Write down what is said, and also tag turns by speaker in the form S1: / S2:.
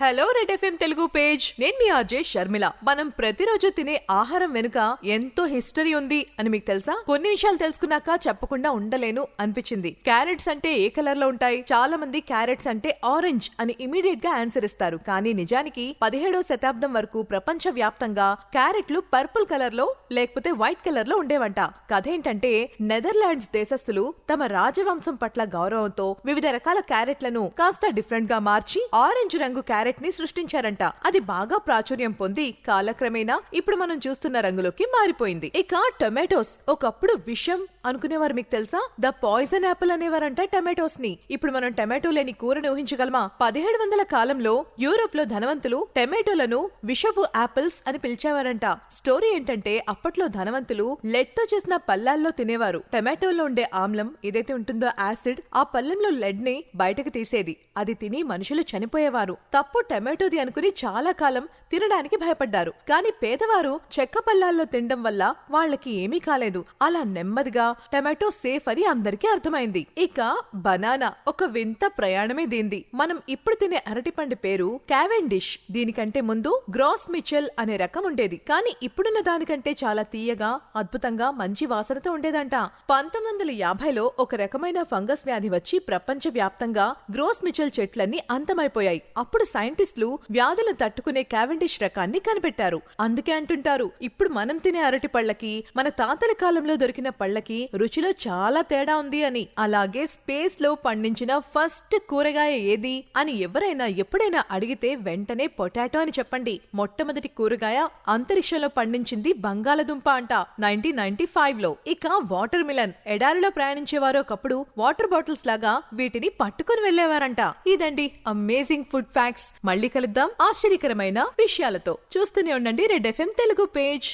S1: Hello red FM Telugu page. నేను మీ అజయ్ షర్మిల. మనం ప్రతిరోజు తినే ఆహారం వెనుక ఎంతో హిస్టరీ ఉంది అని మీకు తెలుసా? కొన్ని విషయాలు తెలుసుకున్నాక చెప్పకుండా ఉండలేను అనిపించింది. క్యారెట్స్ అంటే ఏ కలర్ లో ఉంటాయి? చాలా మంది క్యారెట్స్ అంటే ఆరెంజ్ అని ఇమీడియట్ గా ఆన్సర్ ఇస్తారు. కానీ నిజానికి 17వ శతాబ్దం వరకు ప్రపంచ వ్యాప్తంగా క్యారెట్లు పర్పుల్ కలర్ లో లేకపోతే వైట్ కలర్ లో ఉండేవంట. కథ ఏంటంటే నెదర్లాండ్స్ దేశస్థులు తమ రాజవంశం పట్ల గౌరవంతో వివిధ రకాల క్యారెట్లను కాస్త డిఫరెంట్ గా మార్చి ఆరెంజ్ రంగు క్యారెట్ ని సృష్టించారంట. అది బాగా ప్రాచుర్యం పొంది కాలక్రమేణా ఇప్పుడు మనం చూస్తున్న రంగులోకి మారిపోయింది. ఇక టొమాటోస్ ఒకప్పుడు విషం అనుకునేవారు. మీకు తెలుసా? ద పాయిజన్ యాపిల్ అనేవారంట టొమాటోస్ ని. ఇప్పుడు మనం టొమాటో లేని కూరని ఊహించగలమా? 1700 కాలంలో యూరోప్ లో ధనవంతులు టొమాటోలను విషపు యాపిల్స్ అని పిలిచేవారంట. స్టోరీ ఏంటంటే అప్పట్లో ధనవంతులు లెడ్ తో చేసిన పల్లాల్లో తినేవారు. టొమాటోలో ఉండే ఆమ్లం ఏదైతే ఉంటుందో యాసిడ్ ఆ పళ్ళెంలో లెడ్ ని బయటకు తీసేది. అది తిని మనుషులు చనిపోయేవారు. తప్పు టొమాటోది అనుకుని చాలా కాలం తినడానికి భయపడ్డారు. కానీ పేదవారు చెక్క పళ్ళాల్లో తినడం వల్ల వాళ్ళకి ఏమీ కాలేదు. అలా నెమ్మదిగా టొమాటో సేఫ్ అని అందరికీ అర్థమైంది. ఇక బనానా ఒక వింత ప్రయాణమే దీంది. మనం ఇప్పుడు తినే అరటిపండు పేరు క్యావెండిష్. దీనికంటే ముందు గ్రాస్ మిచెల్ అనే రకం ఉండేది. కానీ ఇప్పుడున్న దానికంటే చాలా తీయగా అద్భుతంగా మంచి వాసనతో ఉండేదంట. 1950లో ఒక రకమైన ఫంగస్ వ్యాధి వచ్చి ప్రపంచ వ్యాప్తంగా గ్రోస్ మిచెల్ చెట్లన్నీ అంతమైపోయాయి. అప్పుడు సైంటిస్టులు వ్యాధులను తట్టుకునే క్యావెండిష్ రకాన్ని కనిపెట్టారు. అందుకే అంటుంటారు ఇప్పుడు మనం తినే అరటి పళ్ళకి మన తాతల కాలంలో దొరికిన పళ్ళకి రుచిలో చాలా తేడా ఉంది అని. అలాగే స్పేస్ లో పండించిన ఫస్ట్ కూరగాయ ఏది అని ఎవరైనా ఎప్పుడైనా అడిగితే వెంటనే పొటాటో అని చెప్పండి. మొట్టమొదటి కూరగాయ అంతరిక్షంలో పండించింది బంగాళదుంప అంట 1995లో. ఇక వాటర్ మిలన్. ఎడారిలో ప్రయాణించేవారు ఒకప్పుడు వాటర్ బాటిల్స్ లాగా వీటిని పట్టుకుని వెళ్లేవారంట. ఇదండి అమేజింగ్ ఫుడ్ ఫ్యాక్ట్స్. మళ్ళీ కలుద్దాం ఆశ్చర్యకరమైన విషయాలతో. చూస్తూనే ఉండండి రెడ్ ఎఫ్ఎం తెలుగు పేజ్.